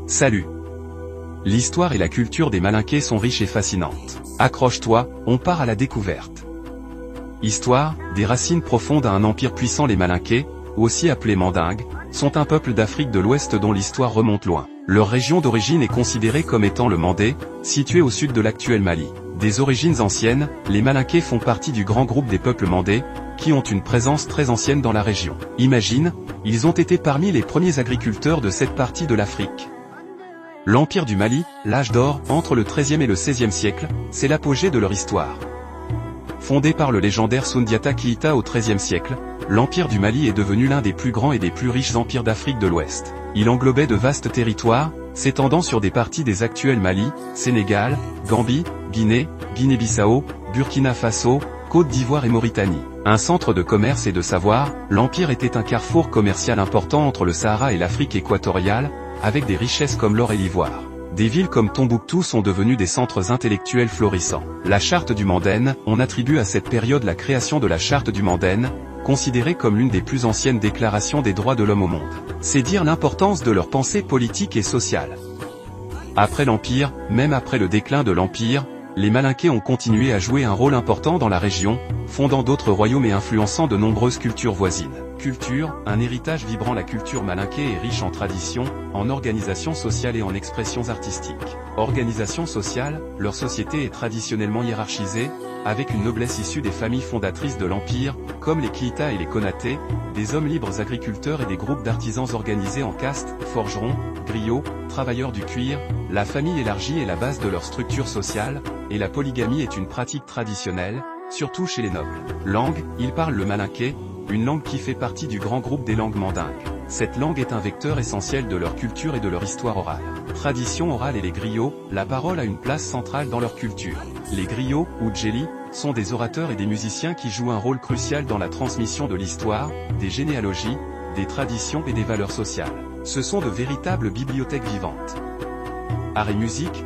Salut! L'histoire et la culture des Malinqués sont riches et fascinantes. Accroche-toi, on part à la découverte. Histoire, des racines profondes à un empire puissant. Les Malinqués, aussi appelés Mandingues, sont un peuple d'Afrique de l'Ouest dont l'histoire remonte loin. Leur région d'origine est considérée comme étant le Mandé, situé au sud de l'actuel Mali. Des origines anciennes, les Malinqués font partie du grand groupe des peuples mandés, qui ont une présence très ancienne dans la région. Imagine, ils ont été parmi les premiers agriculteurs de cette partie de l'Afrique. L'Empire du Mali, l'âge d'or, entre le XIIIe et le XVIe siècle, c'est l'apogée de leur histoire. Fondé par le légendaire Soundiata Keïta au XIIIe siècle, l'Empire du Mali est devenu l'un des plus grands et des plus riches empires d'Afrique de l'Ouest. Il englobait de vastes territoires, s'étendant sur des parties des actuels Mali, Sénégal, Gambie, Guinée, Guinée-Bissau, Burkina Faso, Côte d'Ivoire et Mauritanie. Un centre de commerce et de savoir, l'Empire était un carrefour commercial important entre le Sahara et l'Afrique équatoriale, avec des richesses comme l'or et l'ivoire. Des villes comme Tombouctou sont devenues des centres intellectuels florissants. La Charte du Mandène, on attribue à cette période la création de la Charte du Mandène, considérée comme l'une des plus anciennes déclarations des droits de l'homme au monde. C'est dire l'importance de leur pensée politique et sociale. Après l'Empire, même après le déclin de l'Empire, les Malinqués ont continué à jouer un rôle important dans la région, fondant d'autres royaumes et influençant de nombreuses cultures voisines. Culture, un héritage vibrant. La culture malinké est riche en traditions, en organisation sociale et en expressions artistiques. Organisation sociale, leur société est traditionnellement hiérarchisée, avec une noblesse issue des familles fondatrices de l'Empire, comme les Keïta et les Konaté, des hommes libres agriculteurs et des groupes d'artisans organisés en castes, forgerons, griots, travailleurs du cuir. La famille élargie est la base de leur structure sociale, et la polygamie est une pratique traditionnelle, surtout chez les nobles. Langue, ils parlent le malinké, une langue qui fait partie du grand groupe des langues mandingues. Cette langue est un vecteur essentiel de leur culture et de leur histoire orale. Tradition orale et les griots, la parole a une place centrale dans leur culture. Les griots, ou djeli, sont des orateurs et des musiciens qui jouent un rôle crucial dans la transmission de l'histoire, des généalogies, des traditions et des valeurs sociales. Ce sont de véritables bibliothèques vivantes. Art et musique,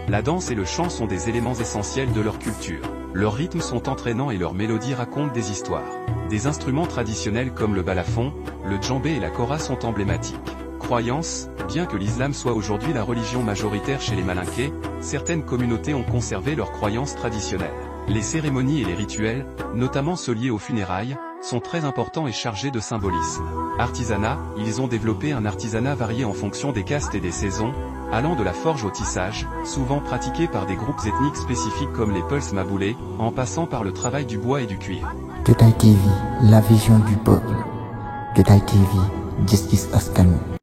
la danse et le chant sont des éléments essentiels de leur culture. Leurs rythmes sont entraînants et leurs mélodies racontent des histoires. Des instruments traditionnels comme le balafon, le djembé et la kora sont emblématiques. Croyances, bien que l'islam soit aujourd'hui la religion majoritaire chez les Malinqués, certaines communautés ont conservé leurs croyances traditionnelles. Les cérémonies et les rituels, notamment ceux liés aux funérailles, sont très importants et chargés de symbolisme. Artisanat, ils ont développé un artisanat varié en fonction des castes et des saisons, allant de la forge au tissage, souvent pratiqué par des groupes ethniques spécifiques comme les Peuls Maboulés, en passant par le travail du bois et du cuir. Jotaay TV, la vision du peuple. Jotaay TV, gis-gis askan wi.